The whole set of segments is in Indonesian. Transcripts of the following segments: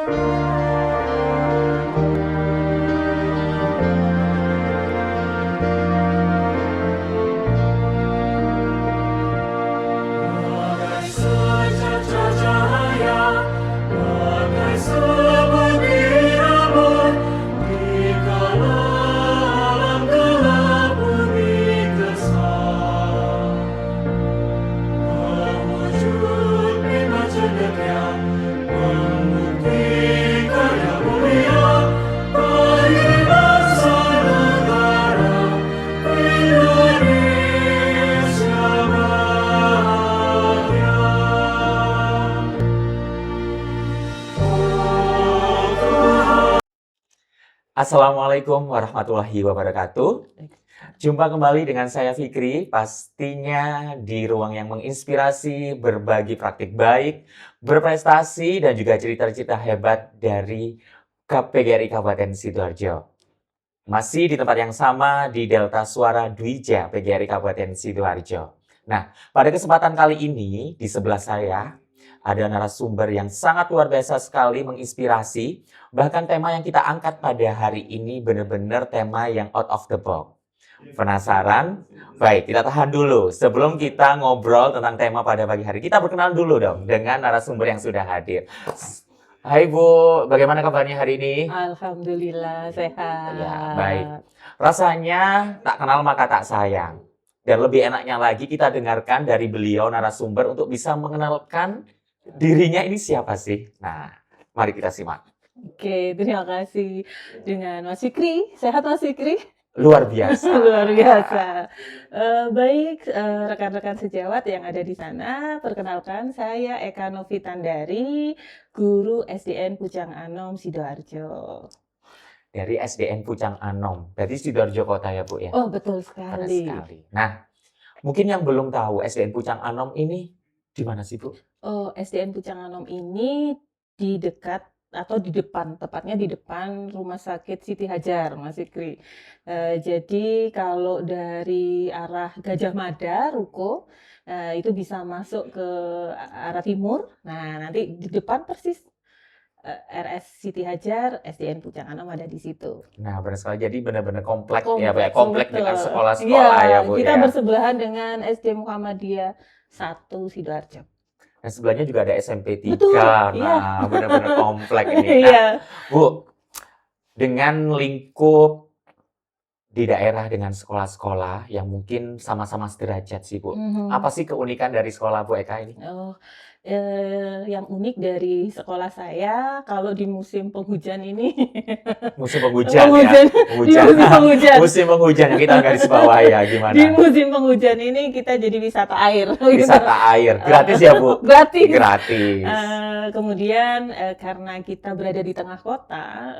Bagai secercah cahaya, bagai sebutir embun, di kala alam gelap bumi gersang. Mewujud bina cendekia, membukti karya mulia, bagi bangsa negara Indonesia bahagia. Assalamualaikum warahmatullahi wabarakatuh. Jumpa kembali dengan saya Fikri, pastinya di ruang yang menginspirasi, berbagi praktik baik, berprestasi, dan juga cerita-cerita hebat dari PGRI Kabupaten Sidoarjo. Masih di tempat yang sama di Delta Suara Dwija PGRI Kabupaten Sidoarjo. Nah, pada kesempatan kali ini di sebelah saya ada narasumber yang sangat luar biasa sekali menginspirasi. Bahkan tema yang kita angkat pada hari ini benar-benar tema yang out of the box. Penasaran? Baik, kita tahan dulu. Sebelum kita ngobrol tentang tema pada pagi hari, kita berkenalan dulu dong dengan narasumber yang sudah hadir. Hai Bu, bagaimana kabarnya hari ini? Alhamdulillah sehat. Ya, baik. Rasanya tak kenal maka tak sayang. Dan lebih enaknya lagi kita dengarkan dari beliau narasumber untuk bisa mengenalkan dirinya ini siapa sih. Nah, mari kita simak. Oke, terima kasih dengan Mas Fikri. Sehat Mas Fikri? Luar biasa. Luar biasa. Baik, rekan-rekan sejawat yang ada di sana, perkenalkan saya Eka Novitandari, guru SDN Pucang Anom Sidoarjo. Dari SDN Pucang Anom. Berarti Sidoarjo Kota ya Bu ya? Oh, betul Benar sekali. sekali. Nah, mungkin yang belum tahu SDN Pucang Anom ini di mana sih Bu? Oh, SDN Pucang Anom ini di dekat atau di depan, tepatnya di depan Rumah Sakit Siti Hajar, Mas Fikri. Jadi kalau dari arah Gajah Mada, Ruko, itu bisa masuk ke arah timur. Nah, nanti di depan persis RS Siti Hajar, SDN Pucang Anom ada di situ. Nah, benar sekali. Jadi benar-benar komplek ya Bu ya? Kompleks, Komplek betul. dengan sekolah-sekolah ya Bu Kita ya? bersebelahan dengan SD Muhammadiyah 1 Sidoarjo. Dan sebelahnya juga ada SMP 3. Betul, Nah, iya. benar-benar komplek ini. Nah, Iya. Bu, dengan lingkup di daerah dengan sekolah-sekolah yang mungkin sama-sama sederajat sih, Bu. Mhm. Apa sih keunikan dari sekolah Bu Eka ini? Oh, yang unik dari sekolah saya kalau di musim penghujan ini Musim penghujan ya. Penghujan. Hujan. Di musim penghujan. Musim penghujan yang kita garis bawah ya, gimana? Di musim penghujan ini kita jadi wisata air. Wisata air. Gratis ya, Bu? Gratis. Gratis. Kemudian karena kita berada di tengah kota,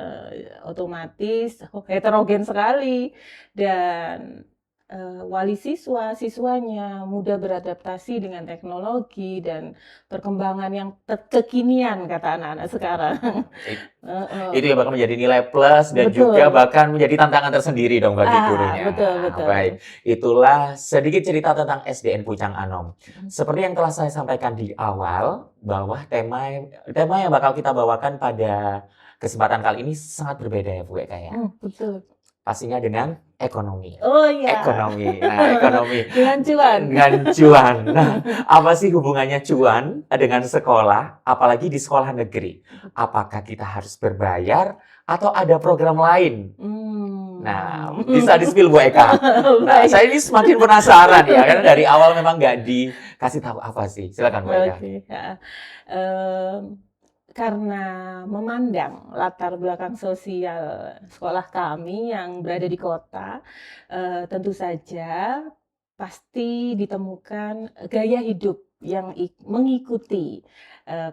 otomatis heterogen sekali dan wali siswanya mudah beradaptasi dengan teknologi dan perkembangan yang kekinian kata anak-anak sekarang. Itu yang bakal menjadi nilai plus dan Betul. juga bahkan menjadi tantangan tersendiri dong bagi gurunya. Betul. Baik, itulah sedikit cerita tentang SDN Pucang Anom. Seperti yang telah saya sampaikan di awal, bahwa tema yang bakal kita bawakan pada kesempatan kali ini sangat berbeda ya Bu Eka ya. Betul. Pastinya dengan ekonomi. Oh iya. Ekonomi. Nah, ekonomi. Dengan cuan. Dengan cuan. Nah, apa sih hubungannya cuan dengan sekolah, apalagi di sekolah negeri? Apakah kita harus berbayar atau ada program lain? Nah, bisa di-spill Bu Eka. Nah, saya ini semakin penasaran ya, karena dari awal memang nggak dikasih tahu apa sih. Silakan Bu Eka. Oke. Karena memandang latar belakang sosial sekolah kami yang berada di kota, tentu saja pasti ditemukan gaya hidup yang mengikuti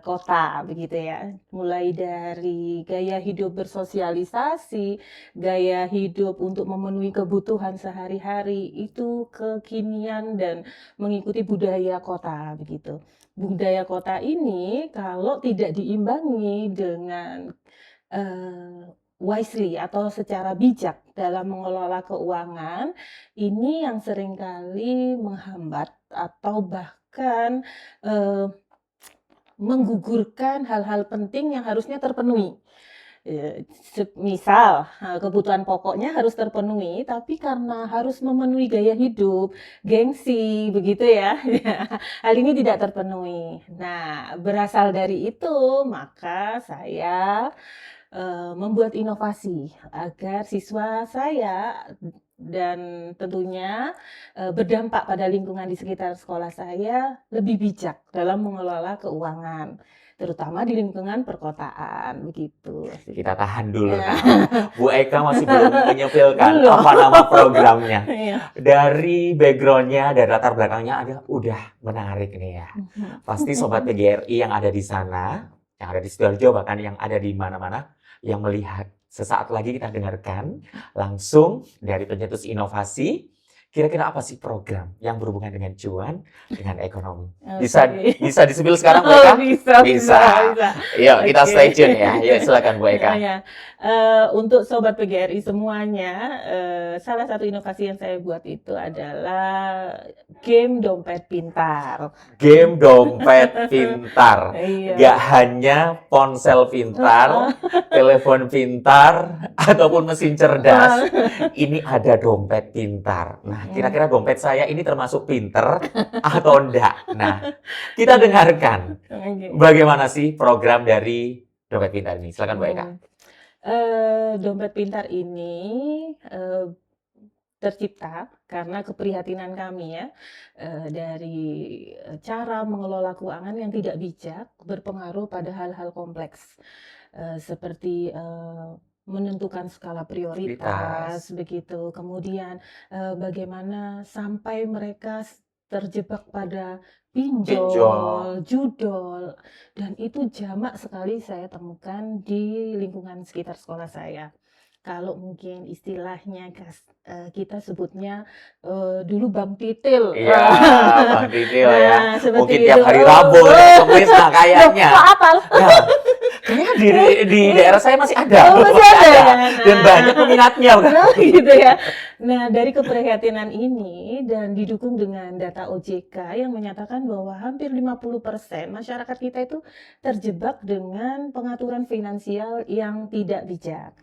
kota, begitu ya. Mulai dari gaya hidup bersosialisasi, gaya hidup untuk memenuhi kebutuhan sehari-hari, itu kekinian dan mengikuti budaya kota, begitu. Budaya kota ini kalau tidak diimbangi dengan wisely atau secara bijak dalam mengelola keuangan, ini yang seringkali menghambat atau bahkan menggugurkan hal-hal penting yang harusnya terpenuhi. Misal kebutuhan pokoknya harus terpenuhi, tapi karena harus memenuhi gaya hidup, gengsi, begitu ya, hal ini tidak terpenuhi. Nah, berasal dari itu, maka saya membuat inovasi agar siswa saya dan tentunya berdampak pada lingkungan di sekitar sekolah saya lebih bijak dalam mengelola keuangan, terutama di lingkungan perkotaan, begitu. Kita tahan dulu. Ya. Nah, Bu Eka masih belum menyepilkan Belum. apa nama programnya. Iya. Dari backgroundnya, dari latar belakangnya udah menarik nih ya. Pasti Sobat PGRI yang ada di sana, yang ada di Sidoarjo, bahkan yang ada di mana-mana, yang melihat. Sesaat lagi kita dengarkan langsung dari pencetus inovasi. Kira-kira apa sih program yang berhubungan dengan cuan, dengan ekonomi? Oke. Bisa disebut sekarang, Bu Oh, Eka? bisa. Yuk, kita Oke. stay tune ya. Yuk, silakan Bu Eka. Ya. Untuk Sobat PGRI semuanya, salah satu inovasi yang saya buat itu adalah game dompet pintar. Game dompet pintar. Iya. Gak hanya ponsel pintar, telepon pintar, ataupun mesin cerdas. Ini ada dompet pintar. Nah, kira-kira dompet saya ini termasuk pinter atau enggak? Nah, kita dengarkan Oke. bagaimana sih program dari dompet pintar ini. Silakan Bu Eka. Dompet pintar ini tercipta karena keprihatinan kami ya, dari cara mengelola keuangan yang tidak bijak berpengaruh pada hal-hal kompleks, seperti menentukan skala prioritas, begitu. Kemudian bagaimana sampai mereka terjebak pada pinjol, judol, dan itu jamak sekali saya temukan di lingkungan sekitar sekolah saya. Kalau mungkin istilahnya kita sebutnya dulu Bang Titil. Iya, Bang Titil ya. Nah, seperti Mungkin itu. tiap hari Rabu ya, Kamis lah kayaknya. Kok apal? Nah, kayaknya di daerah saya masih ada. Oh, masih ada ya? Dan banyak peminatnya. Nah, gitu ya. Nah, dari keprihatinan ini dan didukung dengan data OJK yang menyatakan bahwa hampir 50% masyarakat kita itu terjebak dengan pengaturan finansial yang tidak bijak.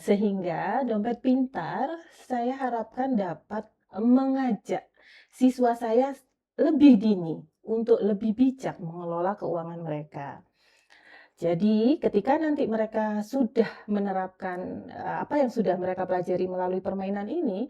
Sehingga dompet pintar saya harapkan dapat mengajak siswa saya lebih dini untuk lebih bijak mengelola keuangan mereka. Jadi ketika nanti mereka sudah menerapkan apa yang sudah mereka pelajari melalui permainan ini,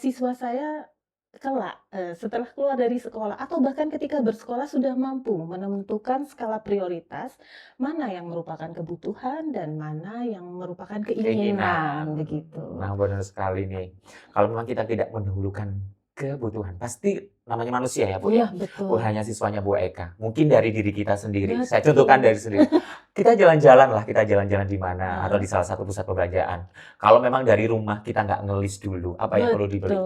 siswa saya kelak setelah keluar dari sekolah atau bahkan ketika bersekolah sudah mampu menentukan skala prioritas mana yang merupakan kebutuhan dan mana yang merupakan keinginan, begitu. Nah, benar sekali nih. Kalau memang kita tidak mendahulukan kebutuhan, pasti namanya manusia ya, Bu. Iya, betul. Bukan hanya siswanya Bu Eka, mungkin dari diri kita sendiri. Betul. Saya contohkan dari sendiri. Kita jalan-jalan di mana atau di salah satu pusat perbelanjaan. Kalau memang dari rumah kita nggak ngelis dulu apa yang perlu dibeli.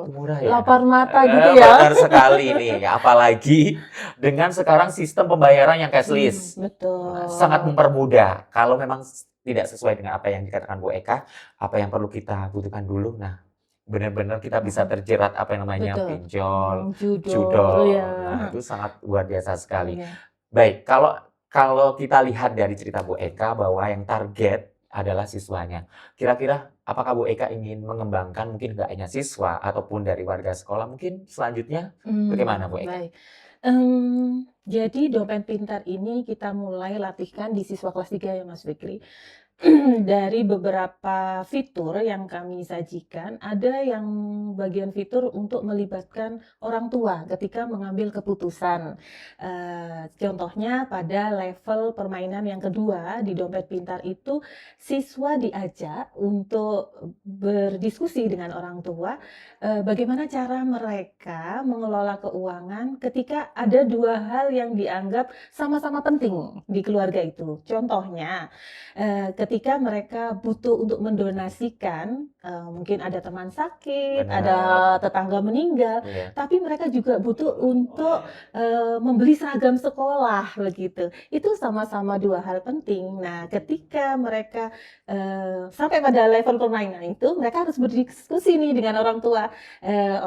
Murah ya. Lapar mata gitu ya. Benar sekali nih, apalagi dengan sekarang sistem pembayaran yang cashless. Betul. Sangat mempermudah. Kalau memang tidak sesuai dengan apa yang dikatakan Bu Eka, apa yang perlu kita butuhkan dulu. Nah, benar-benar kita bisa terjerat apa yang namanya pinjol, judol. Ya. Nah, itu sangat luar biasa sekali. Ya. Baik, kalau kita lihat dari cerita Bu Eka bahwa yang target adalah siswanya. Kira-kira apakah Bu Eka ingin mengembangkan mungkin nggak hanya siswa ataupun dari warga sekolah mungkin selanjutnya bagaimana Bu Eka? Baik. Jadi dompet pintar ini kita mulai latihkan di siswa kelas 3 ya Mas Fikri. Dari beberapa fitur yang kami sajikan, ada yang bagian fitur untuk melibatkan orang tua ketika mengambil keputusan. Contohnya pada level permainan yang kedua di dompet pintar itu, siswa diajak untuk berdiskusi dengan orang tua bagaimana cara mereka mengelola keuangan ketika ada dua hal yang dianggap sama-sama penting di keluarga itu. Contohnya, ketika mereka butuh untuk mendonasikan, mungkin ada teman sakit, ada tetangga meninggal, tapi mereka juga butuh untuk membeli seragam sekolah, begitu. Itu sama-sama dua hal penting. Nah, ketika mereka sampai pada level permainan itu, mereka harus berdiskusi nih dengan orang tua.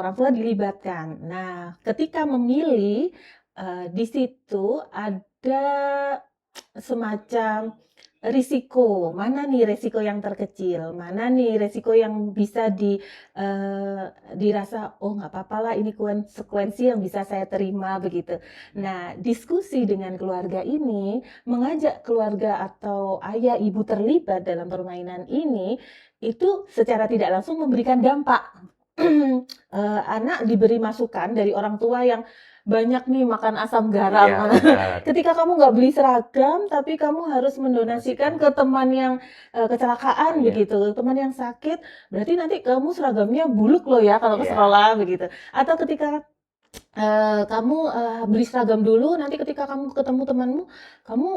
Orang tua dilibatkan. Nah, ketika memilih, di situ ada semacam risiko, mana nih risiko yang terkecil, mana nih risiko yang bisa dirasa, "Oh nggak apa lah ini konsekuensi yang bisa saya terima," begitu. Nah, diskusi dengan keluarga ini, mengajak keluarga atau ayah, ibu terlibat dalam permainan ini, itu secara tidak langsung memberikan dampak. Anak diberi masukan dari orang tua yang banyak nih makan asam garam. Iya, benar. Ketika kamu nggak beli seragam, tapi kamu harus mendonasikan ke teman yang kecelakaan Iya. begitu, teman yang sakit, berarti nanti kamu seragamnya buluk loh ya kalau ke Iya. sekolah begitu. Atau ketika kamu beli seragam dulu, nanti ketika kamu ketemu temanmu, kamu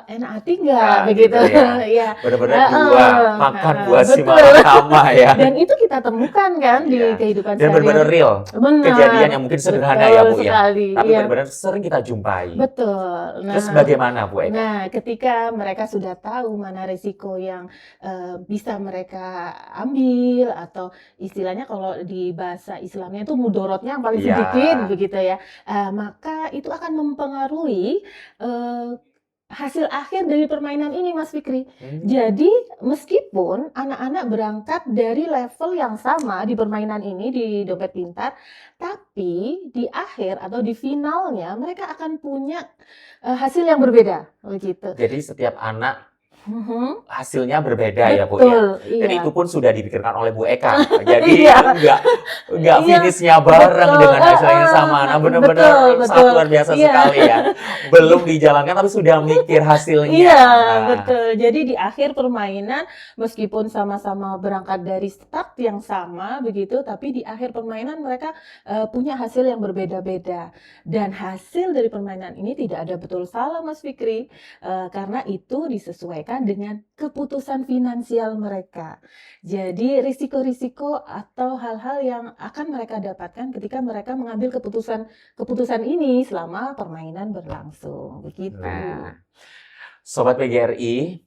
enak hati nggak Nah, begitu? gitu ya. Iya, Benar-benar heeh, makan heeh, buah si betul. malakama ya. Dan itu kita temukan kan di Iya. kehidupan Dan benar-benar sehari-hari. real. Kejadian yang Benar, mungkin sederhana ya, betul Bu, ya. sekali, Tapi iya. benar-benar sering kita jumpai. Betul. Terus Nah, bagaimana, Bu Eka? nah, ketika mereka sudah tahu mana risiko yang bisa mereka ambil atau istilahnya kalau di bahasa Islamnya itu mudorotnya yang paling Iya. sedikit begitu ya, maka itu akan mempengaruhi eh, hasil akhir dari permainan ini, Mas Fikri. Jadi meskipun anak-anak berangkat dari level yang sama di permainan ini di dompet pintar, tapi di akhir atau di finalnya mereka akan punya hasil yang berbeda, begitu. Jadi setiap anak Mhm. hasilnya berbeda ya, Bu, ya. Betul, Dan iya. itu pun sudah dipikirkan oleh Bu Eka. Jadi Iya. enggak Iya, finishnya bareng betul, dengan hasil yang sama. Nah, betul, benar-benar sangat betul. luar biasa Iya. sekali ya. Belum dijalankan tapi sudah mikir hasilnya. Iya, Nah, betul. Jadi di akhir permainan, meskipun sama-sama berangkat dari start yang sama begitu, tapi di akhir permainan mereka punya hasil yang berbeda-beda. Dan hasil dari permainan ini tidak ada betul salah, Mas Fikri, karena itu disesuaikan dengan keputusan finansial mereka. Jadi risiko-risiko atau hal-hal yang akan mereka dapatkan ketika mereka mengambil keputusan ini selama permainan berlangsung, begitu. Nah, Sobat PGRI,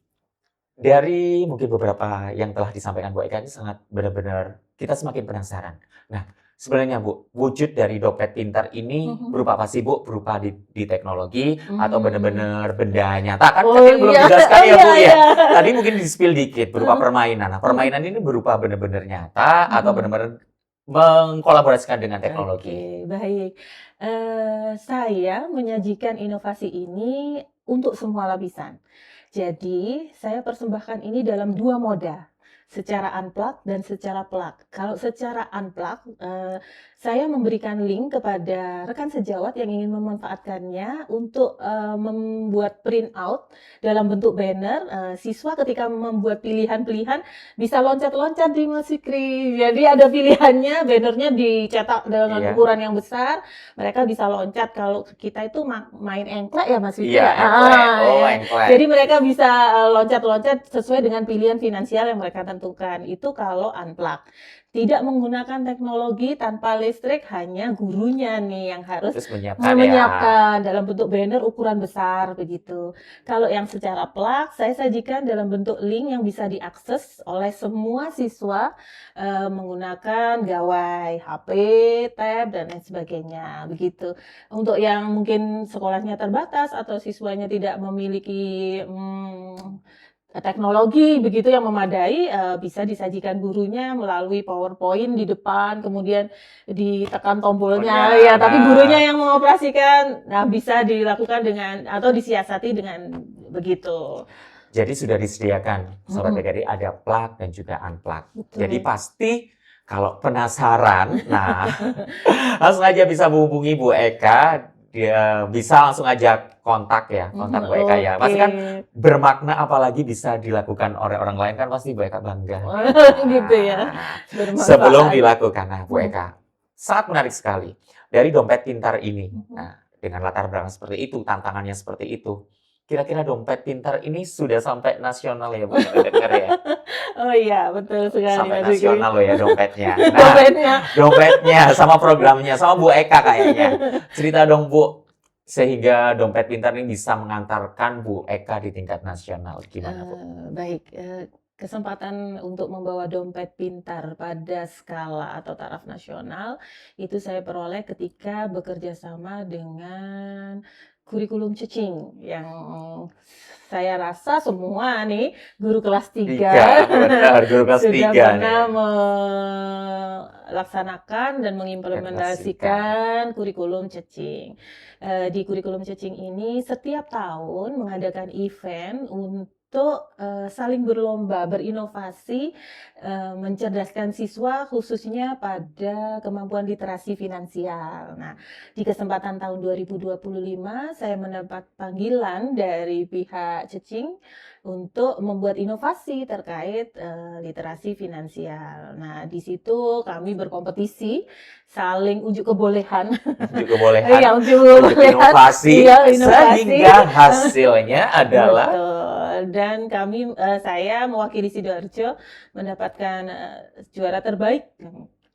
dari mungkin beberapa yang telah disampaikan Bu Eka ini sangat benar-benar kita semakin penasaran. Nah, sebenarnya Bu, wujud dari dompet pintar ini Mhm. berupa apa sih Bu? Berupa di teknologi atau Hmm. benar-benar benda nyata? Kan Oh tadi belum iya, dijelaskan ya Bu iya, ya. iya. Tadi mungkin di-spill dikit berupa Mhm. permainan. Nah, permainan ini berupa benar-benar nyata atau Mhm. benar-benar mengkolaborasikan dengan teknologi? Oke, baik. Saya menyajikan inovasi ini untuk semua lapisan. Jadi, saya persembahkan ini dalam dua moda, secara unplug dan secara plug. Kalau secara unplug, saya memberikan link kepada rekan sejawat yang ingin memanfaatkannya untuk membuat print out dalam bentuk banner. Siswa ketika membuat pilihan-pilihan bisa loncat-loncat di Mas Fikri. Jadi ada pilihannya, bannernya dicetak dengan Iya. ukuran yang besar, mereka bisa loncat. Kalau kita itu main engklek ya Mas Fikri Iya, ya? engklek. Oh, Ya. engklek. Jadi mereka bisa loncat-loncat sesuai dengan pilihan finansial yang mereka tentukan. Itu kalau unplug. Tidak menggunakan teknologi tanpa listrik, hanya gurunya nih yang harus Terus menyiapkan ya. menyiapkan dalam bentuk banner ukuran besar begitu. Kalau yang secara plug, saya sajikan dalam bentuk link yang bisa diakses oleh semua siswa menggunakan gawai, HP, tab, dan lain sebagainya begitu. Untuk yang mungkin sekolahnya terbatas atau siswanya tidak memiliki teknologi begitu yang memadai, bisa disajikan gurunya melalui PowerPoint di depan, kemudian ditekan tombolnya, Tombolnya, ya. Tapi nah. gurunya yang mengoperasikan, nah bisa dilakukan dengan atau disiasati dengan begitu. Jadi sudah disediakan Sobat Mhm. PGRI ada plug dan juga unplug. Betul. Jadi pasti kalau penasaran, nah langsung aja bisa menghubungi Bu Eka. Dia bisa langsung ajak kontak ya, kontak Bu Eka ya. Pasti kan Oke. bermakna apalagi bisa dilakukan oleh orang lain kan pasti Bu Eka bangga. Gitu ya. Nah, Bermanfaat. sebelum dilakukan, nah Bu Mhm. Eka, sangat menarik sekali dari dompet pintar ini. Mhm. Nah, dengan latar belakang seperti itu, tantangannya seperti itu. Kira-kira dompet pintar ini sudah sampai nasional ya Bu, dengar ya. Oh iya, betul sekali Sampai Mas Fikri. nasional loh ya dompetnya. Nah, Dompetnya. dompetnya sama programnya, sama Bu Eka kayaknya. Cerita dong Bu, sehingga dompet pintar ini bisa mengantarkan Bu Eka di tingkat nasional. Gimana Bu? Baik, kesempatan untuk membawa dompet pintar pada skala atau taraf nasional itu saya peroleh ketika bekerja sama dengan kurikulum cacing yang saya rasa semua nih guru kelas 3 benar, guru kelas sudah 3 pernah nih. melaksanakan dan mengimplementasikan kurikulum cacing. Di kurikulum cacing ini setiap tahun mengadakan event untuk saling berlomba, berinovasi, mencerdaskan siswa khususnya pada kemampuan literasi finansial. Nah, di kesempatan tahun 2025 saya mendapat panggilan dari pihak cacing untuk membuat inovasi terkait literasi finansial. Nah, di situ kami berkompetisi, saling unjuk kebolehan. Unjuk kebolehan, Iya, unjuk unjuk kebolehan. inovasi, Iya, inovasi. sehingga hasilnya adalah Betul. Dan saya mewakili Sidoarjo mendapatkan juara terbaik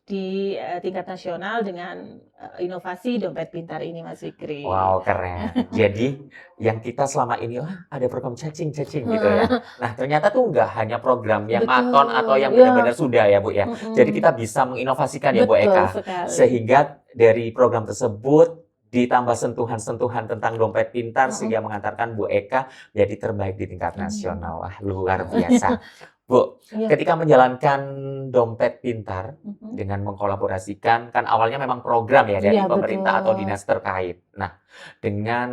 di tingkat nasional dengan inovasi dompet pintar ini, Mas Fikri. wow, keren. Jadi yang kita selama ini ada program cacing gitu ya. Nah, ternyata tuh nggak hanya program yang maton atau yang Betul, ya. benar-benar sudah ya, Bu ya. Jadi kita bisa menginovasikan ya, Bu Betul Eka. sekali. Sehingga dari program tersebut ditambah sentuhan-sentuhan tentang dompet pintar sehingga mengantarkan Bu Eka jadi terbaik di tingkat nasional. Wah, luar biasa. Bu, Iya. ketika menjalankan dompet pintar dengan mengkolaborasikan, kan awalnya memang program ya dari Iya, pemerintah atau betul. dinas terkait. Nah, dengan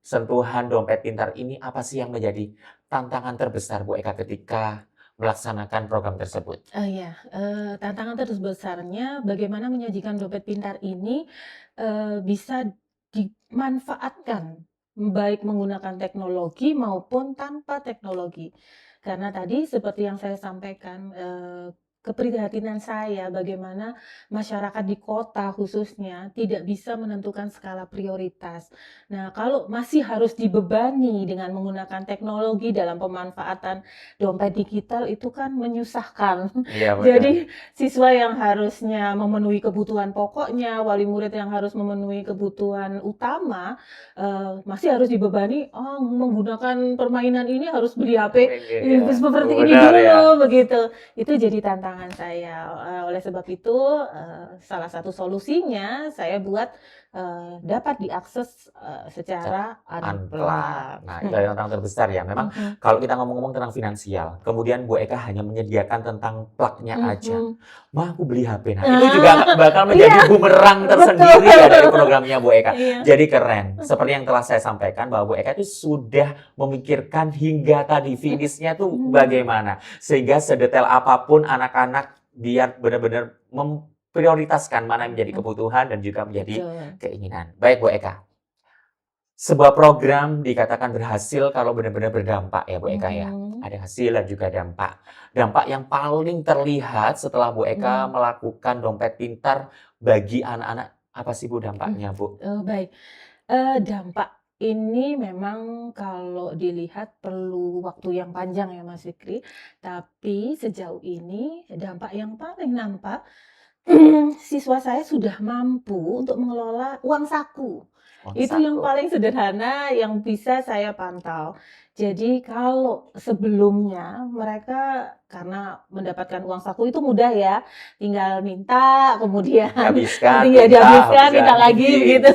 sentuhan dompet pintar ini apa sih yang menjadi tantangan terbesar Bu Eka ketika melaksanakan program tersebut? Iya, tantangan terbesarnya bagaimana menyajikan dompet pintar ini bisa dimanfaatkan, baik menggunakan teknologi maupun tanpa teknologi. Karena tadi seperti yang saya sampaikan, keprihatinan saya bagaimana masyarakat di kota khususnya tidak bisa menentukan skala prioritas. Nah, kalau masih harus dibebani dengan menggunakan teknologi dalam pemanfaatan dompet digital itu kan menyusahkan. Iya, benar. Jadi siswa yang harusnya memenuhi kebutuhan pokoknya, wali murid yang harus memenuhi kebutuhan utama, masih harus dibebani, "Oh, menggunakan permainan ini harus beli HP Iya, seperti ini benar dulu," ya. begitu. Itu jadi tantangan saya. Oleh sebab itu, salah satu solusinya saya buat dapat diakses secara Unplug. unplug. Nah, itu adalah tantangan terbesar ya. Memang kalau kita ngomong-ngomong tentang finansial, kemudian Bu Eka hanya menyediakan tentang plugnya aja. "Ma, aku beli HP." Nah, itu juga bakal menjadi bumerang tersendiri ya dari programnya Bu Eka. Iya. Jadi keren. Seperti yang telah saya sampaikan bahwa Bu Eka itu sudah memikirkan hingga tadi finishnya tuh bagaimana. Sehingga sedetail apapun anak-anak biar benar-benar memprioritaskan mana yang menjadi kebutuhan dan juga menjadi Betul. keinginan. Baik Bu Eka. Sebuah program dikatakan berhasil kalau benar-benar berdampak ya Bu Eka ya. Ada hasil dan juga dampak. Dampak yang paling terlihat setelah Bu Eka melakukan dompet pintar bagi anak-anak, apa sih Bu dampaknya Bu? Baik. Dampak ini memang kalau dilihat perlu waktu yang panjang ya Mas Fikri. Tapi sejauh ini dampak yang paling nampak siswa saya sudah mampu untuk mengelola uang saku. Uang Itu yang saku. paling sederhana yang bisa saya pantau. Jadi kalau sebelumnya mereka karena mendapatkan uang saku itu mudah ya, tinggal minta kemudian Habiskan, tinggal minta, dihabiskan, minta habiskan. lagi begitu.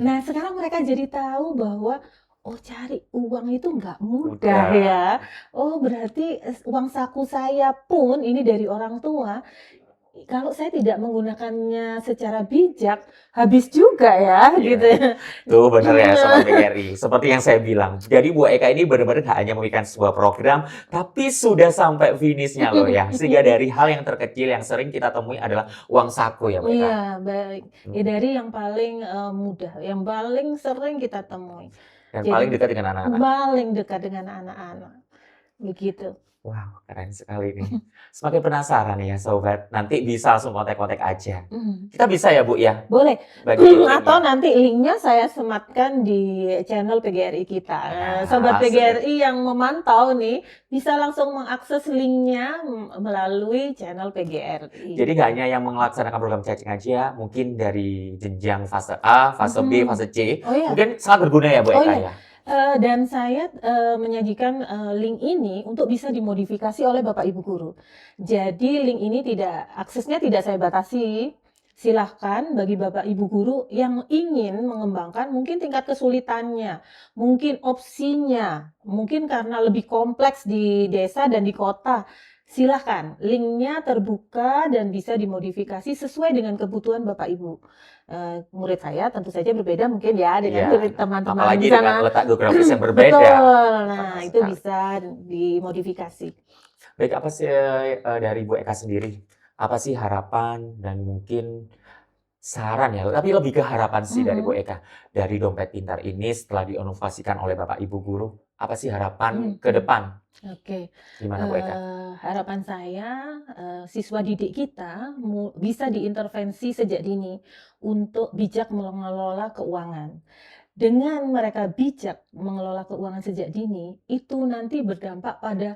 Nah, sekarang mereka jadi tahu bahwa oh, cari uang itu nggak mudah Mudah. ya. Oh, berarti uang saku saya pun ini dari orang tua. Kalau saya tidak menggunakannya secara bijak, habis juga ya, Iya. gitu. Tuh bener ya Sobat PGRI. Seperti yang saya bilang. Jadi Bu Eka ini benar-benar nggak hanya memikirkan sebuah program, tapi sudah sampai finishnya loh ya. Sehingga dari hal yang terkecil yang sering kita temui adalah uang saku ya Bu Eka. Iya, baik. Ya, dari yang paling mudah, yang paling sering kita temui. Dan Jadi, paling dekat dengan anak-anak. paling dekat dengan anak-anak. Begitu. Wow, keren sekali nih. Semakin penasaran ya Sobat. Nanti bisa langsung kontak-kontak aja. Kita bisa ya Bu ya? Boleh. Bagi linknya. Atau nanti linknya saya sematkan di channel PGRI kita. Nah, Sobat asik. PGRI yang memantau nih bisa langsung mengakses linknya melalui channel PGRI. Jadi nggak hanya yang melaksanakan program cacing aja, mungkin dari jenjang fase A, fase B, fase C, Oh iya. mungkin sangat berguna ya Bu Oh Eka iya. ya. Dan saya menyajikan link ini untuk bisa dimodifikasi oleh Bapak Ibu guru. Jadi link ini aksesnya tidak saya batasi. silahkan bagi Bapak Ibu guru yang ingin mengembangkan mungkin tingkat kesulitannya, mungkin opsinya, mungkin karena lebih kompleks di desa dan di kota. Silahkan, linknya terbuka dan bisa dimodifikasi sesuai dengan kebutuhan Bapak Ibu. Murid saya tentu saja berbeda mungkin ya dengan Iya, murid teman-teman apalagi di dengan sana. letak geografis yang berbeda. Betul, nah Betul itu sekali. bisa dimodifikasi. Baik, apa sih dari Bu Eka sendiri? Apa sih harapan dan mungkin saran ya, tapi lebih ke harapan sih dari Bu Mhm, Eka. Dari Dompet Pintar ini setelah diinovasikan oleh Bapak Ibu guru, apa sih harapan ke mhm. depan? Oke, Gimana Bu Eka? harapan saya, siswa didik kita bisa diintervensi sejak dini untuk bijak mengelola keuangan. Dengan mereka bijak mengelola keuangan sejak dini, itu nanti berdampak pada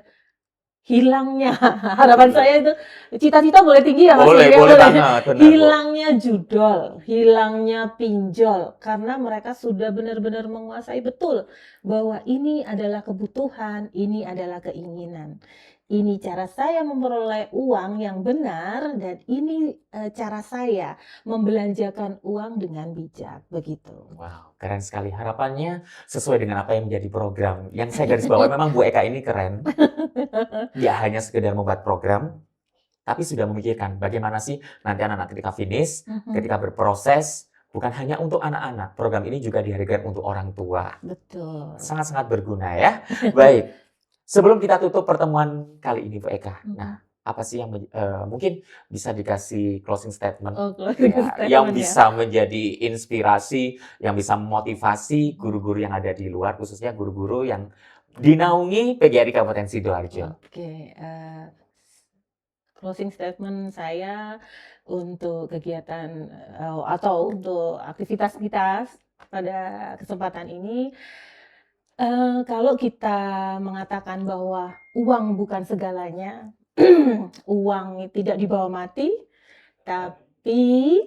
hilangnya harapan saya itu cita-cita boleh tinggi ya Mas Boleh, Fikri ya, boleh boleh. banget, benar Bu. Hilangnya judol, hilangnya pinjol, karena mereka sudah benar-benar menguasai betul bahwa ini adalah kebutuhan, ini adalah keinginan. Ini cara saya memperoleh uang yang benar dan ini cara saya membelanjakan uang dengan bijak, begitu. Wow, keren sekali. Harapannya sesuai dengan apa yang menjadi program. Yang saya garis bawahi memang Bu Eka ini keren. Nggak hanya sekedar membuat program, tapi sudah memikirkan bagaimana sih nanti anak-anak ketika finish, Mhm, ketika berproses, bukan hanya untuk anak-anak. Program ini juga dihadirkan untuk orang tua. betul. Sangat-sangat berguna ya. Baik, sebelum kita tutup pertemuan kali ini Bu Eka. Mhm. Nah, apa sih yang mungkin bisa dikasih closing statement Oh, closing ya, yang statement ya. bisa menjadi inspirasi, yang bisa memotivasi guru-guru yang ada di luar, khususnya guru-guru yang dinaungi PGRI Kabupaten Sidoarjo. Oke, closing statement saya untuk kegiatan atau untuk aktivitas kita pada kesempatan ini, kalau kita mengatakan bahwa uang bukan segalanya, uang tidak dibawa mati, tapi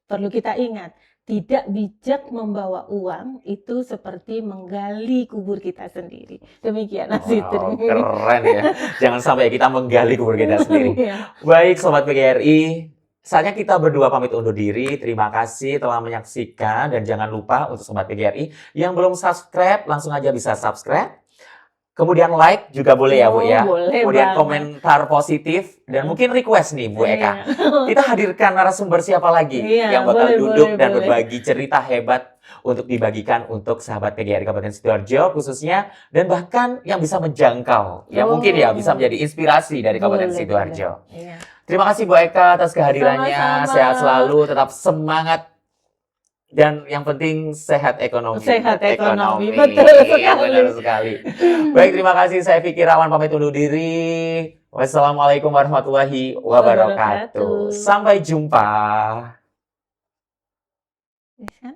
perlu kita ingat, tidak bijak membawa uang itu seperti menggali kubur kita sendiri. Demikian Mas Wow, Fitri. keren ya. Jangan sampai kita menggali kubur kita sendiri. Iya. Baik, Sobat PGRI, saatnya kita berdua pamit undur diri. Terima kasih telah menyaksikan dan jangan lupa untuk Sobat PGRI yang belum subscribe, langsung aja bisa subscribe. Kemudian like juga boleh ya, Bu Oh, ya. boleh Kemudian banget. komentar positif dan mungkin request nih, Bu Eka. Iya. Kita hadirkan narasumber siapa lagi Iya, yang bakal boleh duduk boleh dan boleh. berbagi cerita hebat untuk dibagikan untuk sahabat PGRI Kabupaten Sidoarjo khususnya dan bahkan yang bisa menjangkau, yang mungkin ya bisa Oh, menjadi inspirasi dari Kabupaten boleh boleh. Sidoarjo. Iya. Terima kasih Bu Eka atas kehadirannya. Sehat Sama-sama. selalu, tetap semangat dan yang penting sehat ekonomi. Sehat ekonomi, Ekonomi. betul Iya, benar sekali. sekali. Baik, terima kasih. Saya Fikri Rawan pamit undur diri. Wassalamualaikum warahmatullahi wabarakatuh. Wabarakatuh. Sampai jumpa. Bisa?